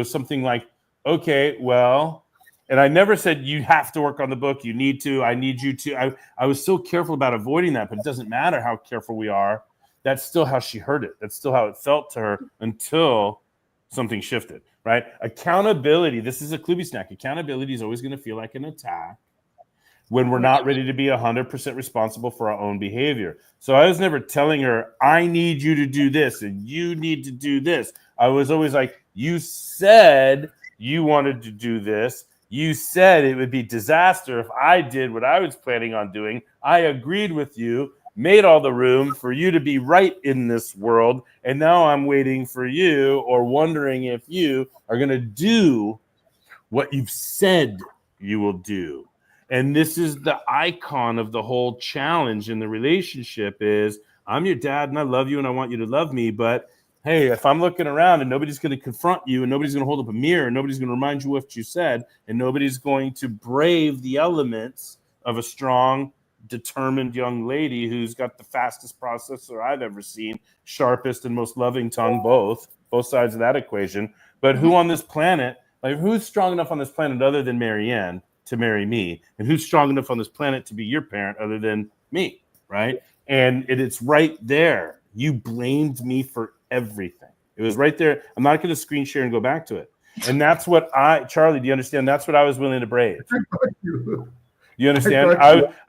something like, okay, well, and I never said you have to work on the book. You need to, I need you to. I was so careful about avoiding that, but it doesn't matter how careful we are. That's still how she heard it. That's still how it felt to her until something shifted, right? Accountability. This is a KloobySnack. Accountability is always going to feel like an attack when we're not ready to be 100% responsible for our own behavior. So I was never telling her, I need you to do this and you need to do this. I was always like, you said you wanted to do this. You said it would be disaster if I did what I was planning on doing. I agreed with you, made all the room for you to be right in this world. And now I'm waiting for you or wondering if you are going to do what you've said you will do. And this is the icon of the whole challenge in the relationship is I'm your dad and I love you and I want you to love me. But hey, if I'm looking around and nobody's going to confront you and nobody's going to hold up a mirror and nobody's going to remind you what you said and nobody's going to brave the elements of a strong, determined young lady who's got the fastest processor I've ever seen, sharpest and most loving tongue, both sides of that equation. But who on this planet, like who's strong enough on this planet other than Marianne to marry me? And who's strong enough on this planet to be your parent other than me, right? And it's right there. You blamed me for everything. It was right there. I'm not going to screen share and go back to it. And that's what Charlie, do you understand? That's what I was willing to brave. You understand?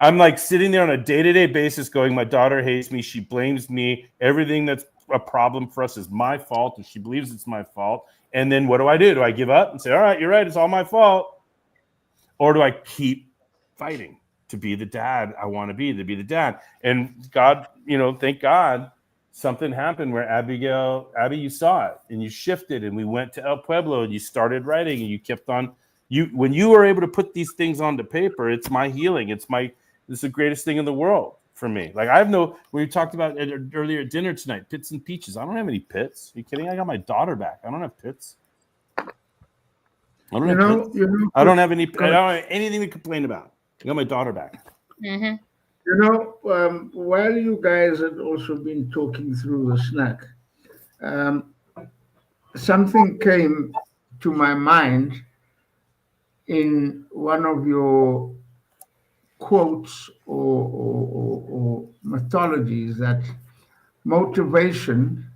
I'm like sitting there on a day-to-day basis going, my daughter hates me. She blames me. Everything that's a problem for us is my fault. And she believes it's my fault. And then what do? Do I give up and say, all right, you're right. It's all my fault. Or do I keep fighting to be the dad I want to be the dad? And God, thank God, something happened where Abby, you saw it and you shifted and we went to El Pueblo and you started writing and you kept on. When you were able to put these things onto paper, it's my healing. It's the greatest thing in the world for me. Like we talked about it earlier at dinner tonight, pits and peaches. I don't have any pits. Are you kidding? I got my daughter back. I don't have pits. I don't have anything to complain about. I got my daughter back. Mm-hmm. While you guys had also been talking through the snack, something came to my mind in one of your quotes or mythologies that motivation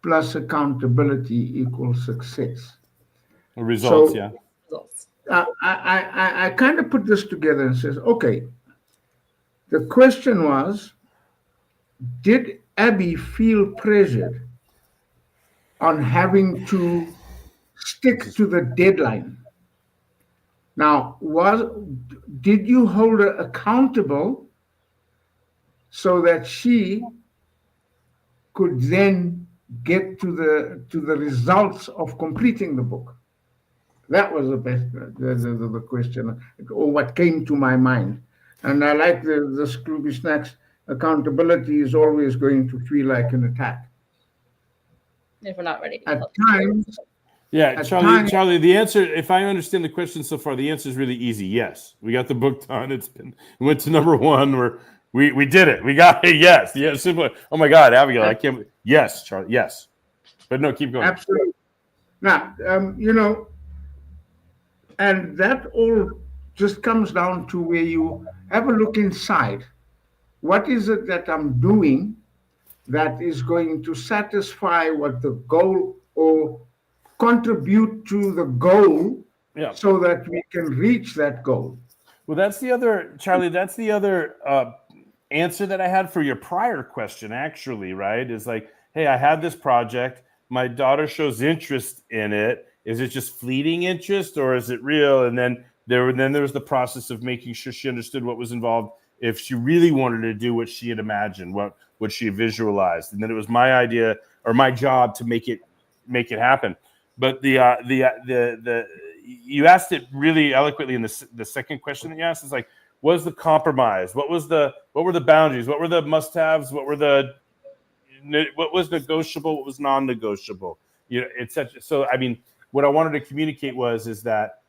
plus accountability equals success. Results, So yeah. Results. I kind of put this together and says, okay, the question was, did Abby feel pressured on having to stick to the deadline? Now, did you hold her accountable so that she could then get to the results of completing the book? That was the best the question, or what came to my mind. And I like the KloobySnack's accountability is always going to feel like an attack. If we're not ready to At help. times, Yeah, At Charlie. times- Charlie, the answer, if I understand the question so far, the answer is really easy. Yes, we got the book done. It went to number one. We did it. We got it. Yes. Yeah. Simple. Oh my God, Abigail, I can't. Yes, Charlie. Yes, but no, keep going. absolutely. Now, and that all just comes down to where you have a look inside. What is it that I'm doing that is going to satisfy what the goal or contribute to the goal Yeah. so that we can reach that goal? Well, that's the other, Charlie. That's the other answer that I had for your prior question. Actually, right? Is like, hey, I had this project. My daughter shows interest in it. Is it just fleeting interest, or is it real? And then there was the process of making sure she understood what was involved. If she really wanted to do what she had imagined, what she had visualized, and then it was my idea or my job to make it happen. But the you asked it really eloquently in the second question that you asked is like, what was the compromise? What were the boundaries? What were the must-haves? What was negotiable? What was non-negotiable? So I mean, what I wanted to communicate is that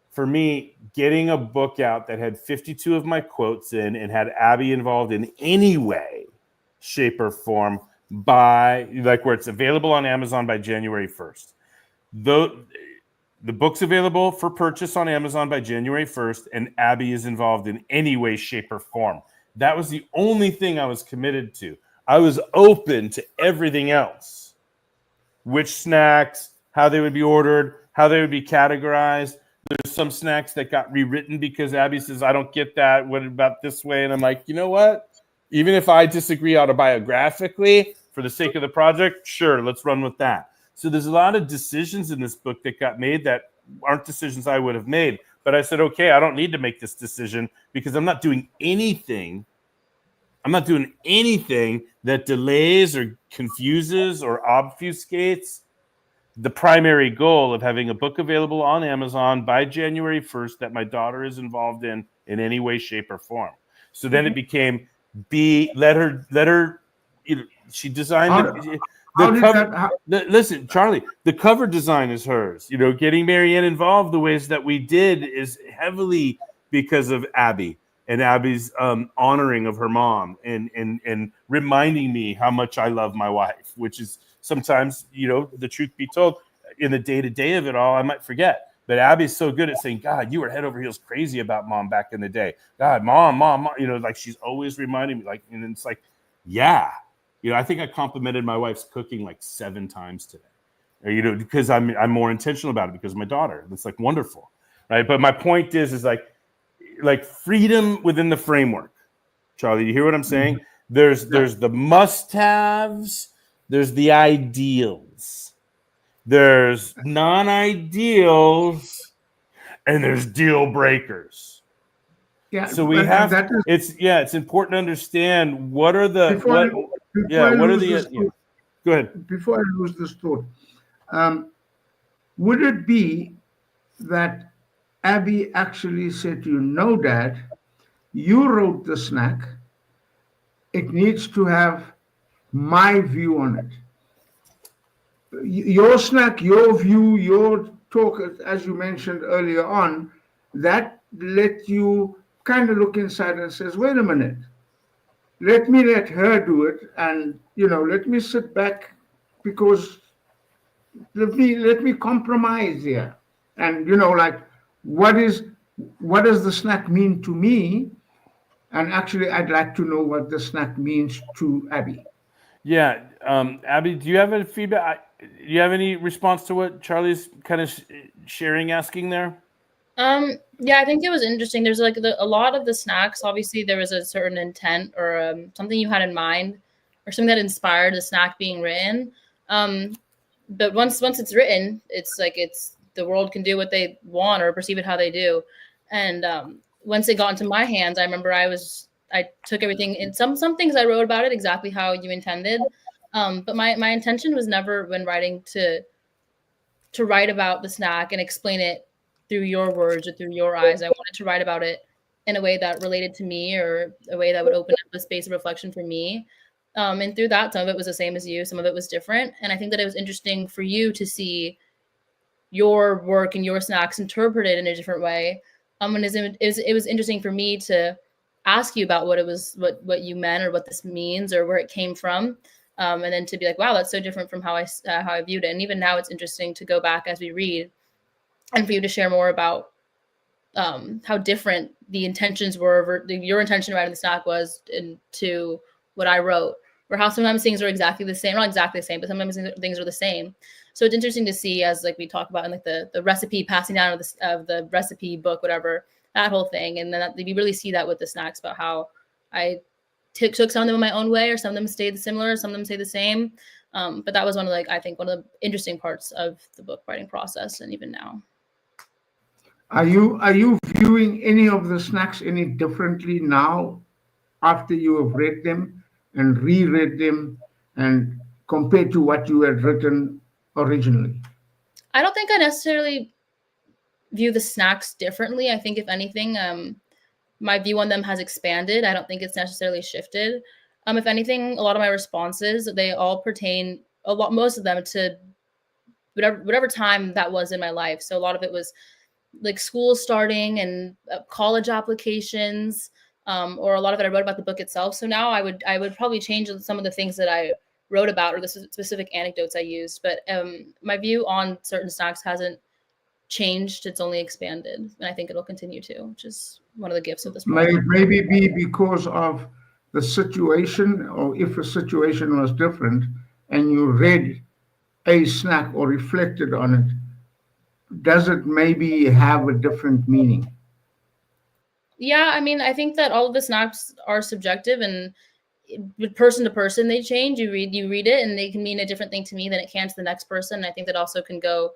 for me, getting a book out that had 52 of my quotes in and had Abby involved in any way, shape, or form by like where it's available on Amazon by January 1st. The book's available for purchase on Amazon by January 1st, and Abby is involved in any way, shape, or form. That was the only thing I was committed to. I was open to everything else. Which snacks, how they would be ordered, how they would be categorized. There's some snacks that got rewritten because Abby says, I don't get that. What about this way? And I'm like, you know what? Even if I disagree autobiographically for the sake of the project, sure, let's run with that. So there's a lot of decisions in this book that got made that aren't decisions I would have made. But I said, okay, I don't need to make this decision because I'm not doing anything. I'm not doing anything that delays or confuses or obfuscates the primary goal of having a book available on Amazon by January 1st that my daughter is involved in any way, shape, or form. So then it became let her. She designed the cover. Listen, Charlie, the cover design is hers. Getting Marianne involved the ways that we did is heavily because of Abby and Abby's honoring of her mom and reminding me how much I love my wife, which is sometimes, the truth be told, in the day-to-day of it all, I might forget. But Abby's so good at saying, God, you were head over heels crazy about mom back in the day. God, mom, like she's always reminding me, like, and it's like, yeah. I think I complimented my wife's cooking like 7 times today. Or, because I'm more intentional about it because of my daughter. It's like wonderful. Right. But my point is like freedom within the framework. Charlie, you hear what I'm saying? There's the must-haves, there's the ideals, there's non-ideals, and there's deal breakers. Yeah. So we have it's important to understand what are the go ahead. Before I lose this thought, would it be that Abby actually said to you, no, Dad, you wrote the snack. It needs to have my view on it. Your snack, your view, your talk, as you mentioned earlier on, that let you kind of look inside and says, wait a minute, let her do it. And, let me sit back because let me compromise here, and like what does the snack mean to me? And actually, I'd like to know what the snack means to Abby. Yeah, Abby, do you have any feedback? Do you have any response to what Charlie's kind of sharing, asking there? Yeah, I think it was interesting. There's like a lot of the snacks. Obviously, there was a certain intent or something you had in mind, or something that inspired the snack being written. Um, but once it's written, it's like it's the world can do what they want or perceive it how they do. And once it got into my hands, I remember I took everything and some things I wrote about it exactly how you intended. But my intention was never when writing to write about the snack and explain it through your words or through your eyes. I wanted to write about it in a way that related to me or a way that would open up a space of reflection for me. And through that, some of it was the same as you, some of it was different. And I think that it was interesting for you to see your work and your snacks interpreted in a different way. And it was interesting for me to ask you about what it was, what you meant or what this means or where it came from. And then to be like, wow, that's so different from how I viewed it. And even now it's interesting to go back as we read and for you to share more about how different the intentions were, your intention writing the snack was to what I wrote, or how sometimes things are exactly the same, not exactly the same, but sometimes things are the same. So it's interesting to see as like we talk about in like the recipe passing down of the recipe book, whatever, that whole thing. And then you really see that with the snacks about how I took some of them in my own way, or some of them stayed similar, some of them stayed the same. But that was one of I think one of the interesting parts of the book writing process, and even now. Are you viewing any of the snacks any differently now after you have read them and reread them and compared to what you had written originally? I don't think I necessarily view the snacks differently. I think if anything, my view on them has expanded. I don't think it's necessarily shifted. If anything, a lot of my responses, they all pertain most of them to whatever time that was in my life. So a lot of it was like school starting and college applications, or a lot of it I wrote about the book itself. So now I would probably change some of the things that I wrote about or the specific anecdotes I used. But my view on certain snacks hasn't changed. It's only expanded. And I think it'll continue to, which is one of the gifts of this project. Maybe be because of the situation, or if a situation was different and you read a snack or reflected on it, does it maybe have a different meaning? Yeah, I mean, I think that all of the snacks are subjective, and person to person they change. You read it, and they can mean a different thing to me than it can to the next person. And I think that also can go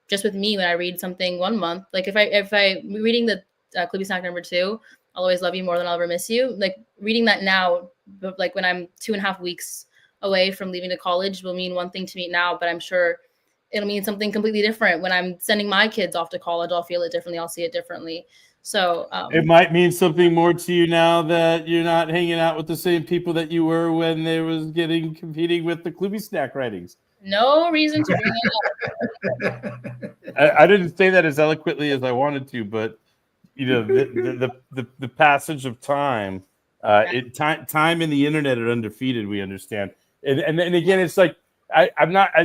just with me when I read something one month. Like if I reading the KloobySnack number 2, I'll always love you more than I'll ever miss you. Like reading that now, but like when I'm 2.5 weeks away from leaving to college will mean one thing to me now, but I'm sure it'll mean something completely different when I'm sending my kids off to college. I'll feel it differently. I'll see it differently. So it might mean something more to you now that you're not hanging out with the same people that you were when they was competing with the KloobySnack writings. No reason to bring it up. I didn't say that as eloquently as I wanted to, but the passage of time, time and the internet are undefeated. We understand, and again, it's like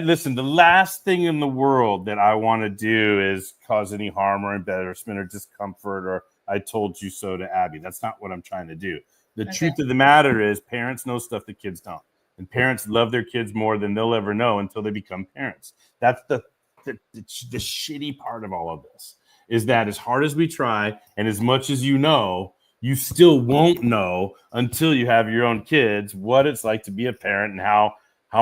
listen. The last thing in the world that I want to do is cause any harm or embarrassment or discomfort or I told you so to Abby. That's not what I'm trying to do. The truth of the matter is, parents know stuff that kids don't. And parents love their kids more than they'll ever know until they become parents. That's the shitty part of all of this, is that as hard as we try and as much as you still won't know until you have your own kids what it's like to be a parent and how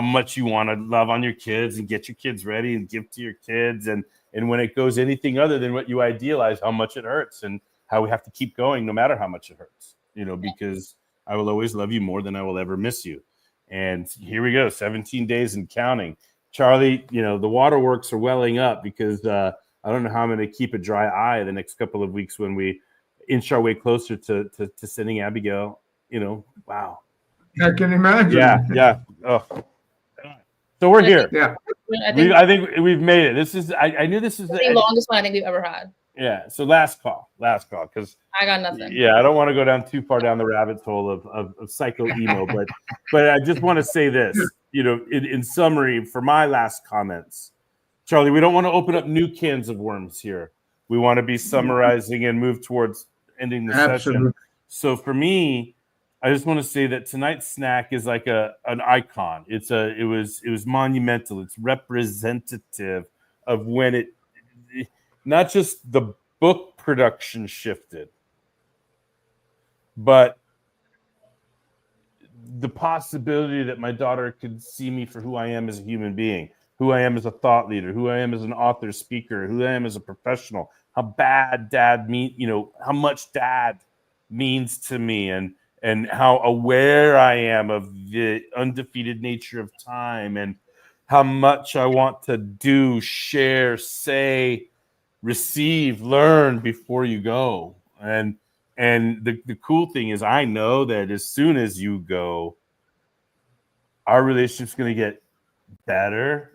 much you want to love on your kids and get your kids ready and give to your kids. And when it goes anything other than what you idealize, how much it hurts and how we have to keep going no matter how much it hurts, because I will always love you more than I will ever miss you. And here we go, 17 days and counting. Charlie, the waterworks are welling up because I don't know how I'm going to keep a dry eye the next couple of weeks when we inch our way closer to sending Abigail. Wow. I can imagine. Yeah. Oh. So we're here. Yeah. I think we've made it. This is. I knew this is the longest one I think we've ever had. Yeah. So last call, because I got nothing. Yeah, I don't want to go down too far down the rabbit hole of psycho emo, but I just want to say this. In summary, for my last comments, Charlie, we don't want to open up new cans of worms here. We want to be summarizing and move towards ending the session. So for me, I just want to say that tonight's snack is like an icon. It was monumental. It's representative of when it not just the book production shifted, but the possibility that my daughter could see me for who I am as a human being, who I am as a thought leader, who I am as an author, speaker, who I am as a professional, how much dad means to me, and how aware I am of the undefeated nature of time, and how much I want to do, share, say, receive, learn before you go. And the cool thing is, I know that as soon as you go, our relationship's going to get better.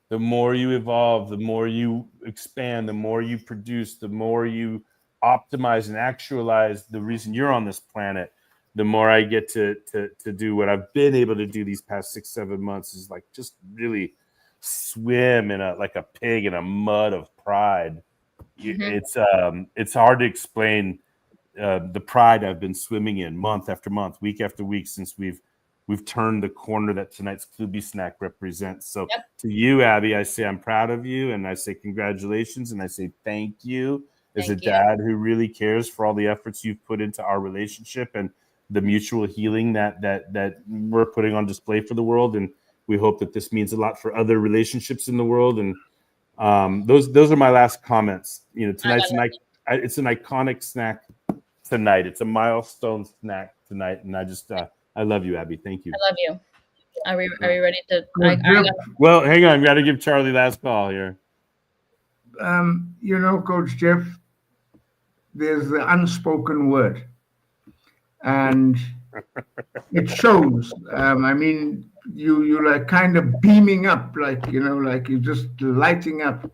The more you evolve, the more you expand, the more you produce, the more you optimize and actualize the reason you're on this planet, the more I get to do what I've been able to do these past 6-7 months, is like just really swim like a pig in a mud of pride. Mm-hmm. It's hard to explain the pride I've been swimming in month after month, week after week, since we've turned the corner that tonight's KloobySnack represents. So to you, Abby, I say I'm proud of you, and I say congratulations, and I say thank you as a dad who really cares for all the efforts you've put into our relationship and the mutual healing that we're putting on display for the world. And we hope that this means a lot for other relationships in the world. And those are my last comments. Tonight's it's an iconic snack tonight. It's a milestone snack tonight, and I love you, Abby. Thank you. I love you. Are we ready to? Well, hang on. We got to give Charlie last call here. Coach Jeff, there's the unspoken word, and it shows. I mean, you're like kind of beaming up, like you're just lighting up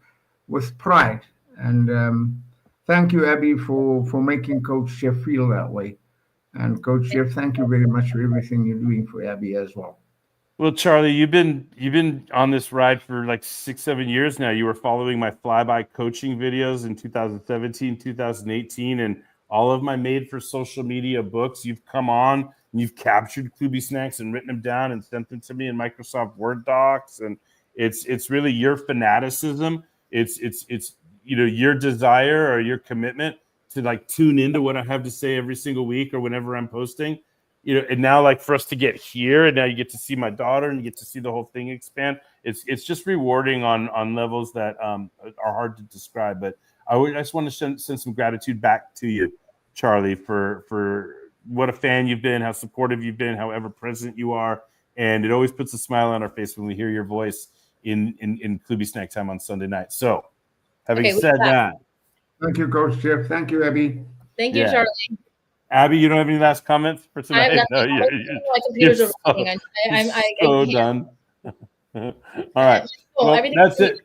with pride. And thank you, Abby, for making Coach Jeff feel that way. And Coach Jeff, thank you very much for everything you're doing for Abby as well. Well, Charlie, you've been on this ride for like 6-7 years now. You were following my flyby coaching videos in 2017, 2018, and all of my made for social media books. You've come on and you've captured KloobySnacks and written them down and sent them to me in Microsoft Word docs. And it's really your fanaticism. It's your desire or your commitment to like tune into what I have to say every single week or whenever I'm posting. And now, like, for us to get here, and now you get to see my daughter and you get to see the whole thing expand. It's just rewarding on levels that are hard to describe. But I just want to send some gratitude back to you, Charlie, for what a fan you've been, how supportive you've been, how ever present you are, and it always puts a smile on our face when we hear your voice in KloobySnack time on Sunday night. So, having said that, thank you, Coach Jeff. Thank you, Abby. Thank you, Charlie. Abby, you don't have any last comments for tonight? I have nothing. My computer's overheating. I'm so done. All right. Well, that's it.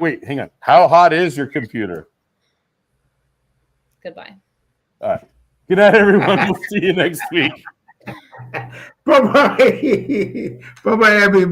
Wait, hang on. How hot is your computer? Goodbye. All right. Good night, everyone. We'll see you next week. Bye-bye. Bye-bye, Abby.